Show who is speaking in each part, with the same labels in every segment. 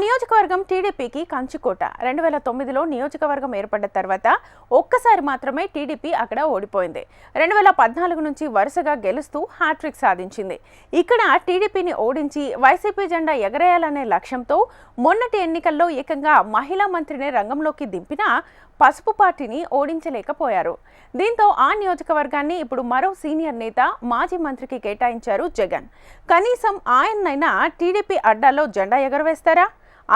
Speaker 1: నియోజకవర్గం టీడీపీకి కంచుకోట. 2009లో నియోజకవర్గం ఏర్పడ్డ తర్వాత ఒక్కసారి మాత్రమే టీడీపీ అక్కడ ఓడిపోయింది. 2014 నుంచి వరుసగా గెలుస్తూ హ్యాట్రిక్ సాధించింది. ఇక్కడ టీడీపీని ఓడించి వైసీపీ జెండా ఎగరేయాలనే లక్ష్యంతో మొన్నటి ఎన్నికల్లో ఏకంగా మహిళా మంత్రిని రంగంలోకి దింపిన పసుపు పార్టీని ఓడించలేకపోయారు. దీంతో ఆ నియోజకవర్గాన్ని ఇప్పుడు మరో సీనియర్ నేత మాజీ మంత్రికి కేటాయించారు జగన్. కనీసం ఆయన్నైనా టీడీపీ అడ్డాలో జెండా ఎగరవేస్తారా?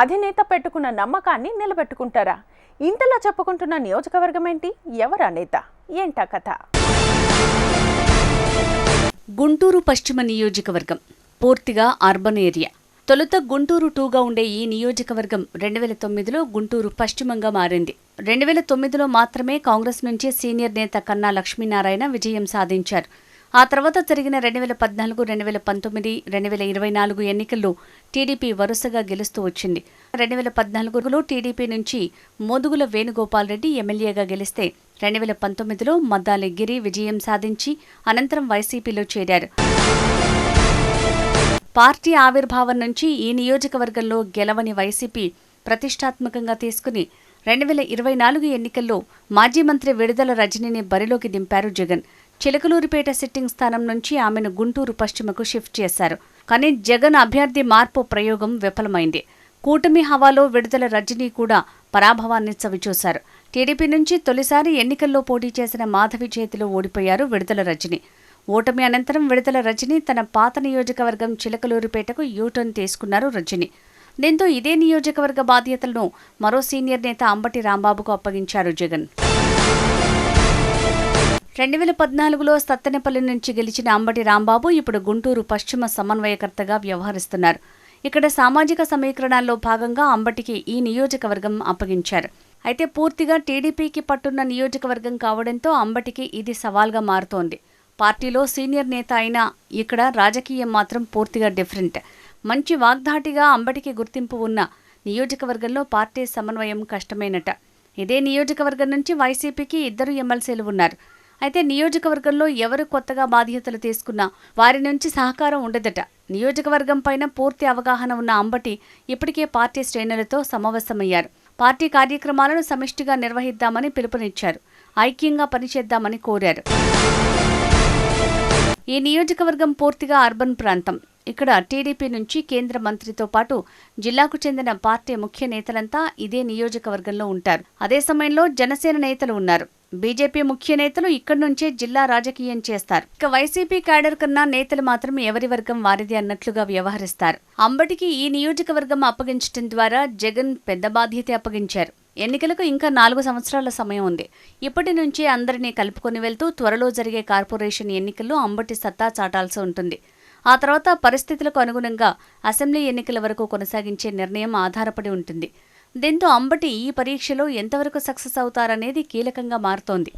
Speaker 1: అధినేత పెట్టుకున్న నమ్మకాన్ని నిలబెట్టుకుంటారా? ఇంతలా చెప్పుకుంటున్న నియోజకవర్గం ఏంటి? ఎవరా నేత? ఏంటా కథ?
Speaker 2: గుంటూరు పశ్చిమ నియోజకవర్గం పూర్తిగా అర్బన్ ఏరియా. తొలుత గుంటూరు 2గా ఉండే ఈ నియోజకవర్గం 2009లో గుంటూరు పశ్చిమంగా మారింది. 2009లో మాత్రమే కాంగ్రెస్ నుంచి సీనియర్ నేత కన్నా లక్ష్మీనారాయణ విజయం సాధించారు. ఆ తర్వాత జరిగిన 2014, 2019, 2024 ఎన్నికల్లో టీడీపీ వరుసగా గెలుస్తూ వచ్చింది. 2014లో టీడీపీ నుంచి మోదుగుల వేణుగోపాల్ రెడ్డి ఎమ్మెల్యేగా గెలిస్తే 2019లో మద్దాలి గిరి విజయం సాధించి అనంతరం వైసీపీలో చేరారు. పార్టీ ఆవిర్భావం నుంచి ఈ నియోజకవర్గంలో గెలవని వైసీపీ ప్రతిష్టాత్మకంగా తీసుకుని 2024 ఎన్నికల్లో మాజీ మంత్రి విడుదల రజనీని బరిలోకి దింపారు జగన్. చిలకలూరిపేట సిట్టింగ్ స్థానం నుంచి ఆమెను గుంటూరు పశ్చిమకు షిఫ్ట్ చేశారు. కానీ జగన్ అభ్యర్థి మార్పు ప్రయోగం విఫలమైంది. కూటమి హవాలో విడుదల రజనీ కూడా పరాభవాన్ని చవిచూశారు. టీడీపీ నుంచి తొలిసారి ఎన్నికల్లో పోటీ చేసిన మాధవి చేతిలో ఓడిపోయారు విడుదల రజనీ. ఓటమి అనంతరం విడుదల రజనీ తన పాత నియోజకవర్గం చిలకలూరిపేటకు యూటర్న్ తీసుకున్నారు రజనీ. దీంతో ఇదే నియోజకవర్గ బాధ్యతలను మరో సీనియర్ నేత అంబటి రాంబాబుకు అప్పగించారు జగన్. 2014లో సత్తెనపల్లి నుంచి గెలిచిన అంబటి రాంబాబు ఇప్పుడు గుంటూరు పశ్చిమ సమన్వయకర్తగా వ్యవహరిస్తున్నారు. ఇక్కడ సామాజిక సమీకరణాల్లో భాగంగా అంబటికి ఈ నియోజకవర్గం అప్పగించారు. అయితే పూర్తిగా టీడీపీకి పట్టున్న నియోజకవర్గం కావడంతో అంబటికి ఇది సవాల్గా మారుతోంది. పార్టీలో సీనియర్ నేత అయినా ఇక్కడ రాజకీయం మాత్రం పూర్తిగా డిఫరెంట్. మంచి వాగ్దాటిగా అంబటికి గుర్తింపు ఉన్న నియోజకవర్గంలో పార్టీ సమన్వయం కష్టమేనట. ఇదే నియోజకవర్గం నుంచి వైసీపీకి 2 ఎమ్మెల్సీలు ఉన్నారు. అయితే నియోజకవర్గంలో ఎవరు కొత్తగా బాధ్యతలు తీసుకున్నా వారి నుంచి సహకారం ఉండదట. నియోజకవర్గం పైన పూర్తి అవగాహన ఉన్న అంబటి ఇప్పటికే పార్టీ శ్రేణులతో సమావేశమయ్యారు. పార్టీ కార్యక్రమాలను సమిష్టిగా నిర్వహిద్దామని పిలుపునిచ్చారు. ఐక్యంగా పనిచేద్దామని కోరారు. ఈ నియోజకవర్గం పూర్తిగా అర్బన్ ప్రాంతం. ఇక్కడ టీడీపీ నుంచి కేంద్ర మంత్రితో పాటు జిల్లాకు చెందిన పార్టీ ముఖ్య నేతలంతా ఇదే నియోజకవర్గంలో ఉంటారు. అదే సమయంలో జనసేన నేతలు ఉన్నారు. బీజేపీ ముఖ్య నేతలు ఇక్కడి నుంచే జిల్లా రాజకీయం చేస్తారు. ఇక వైసీపీ క్యాడర్ కన్నా నేతలు మాత్రం ఎవరి వర్గం వారిది అన్నట్లుగా వ్యవహరిస్తారు. అంబటికి ఈ నియోజకవర్గం అప్పగించడం ద్వారా జగన్ పెద్ద బాధ్యత అప్పగించారు. ఎన్నికలకు ఇంకా 4 సంవత్సరాల సమయం ఉంది. ఇప్పటి నుంచే అందరినీ కలుపుకొని వెళ్తూ త్వరలో జరిగే కార్పొరేషన్ ఎన్నికల్లో అంబటి సత్తా చాటాల్సి ఉంటుంది. ఆ తర్వాత పరిస్థితులకు అనుగుణంగా అసెంబ్లీ ఎన్నికల వరకు కొనసాగించే నిర్ణయం ఆధారపడి ఉంటుంది. దీంతో అంబటి ఈ పరీక్షలో ఎంతవరకు సక్సెస్ అవుతారనేది కీలకంగా మారుతోంది.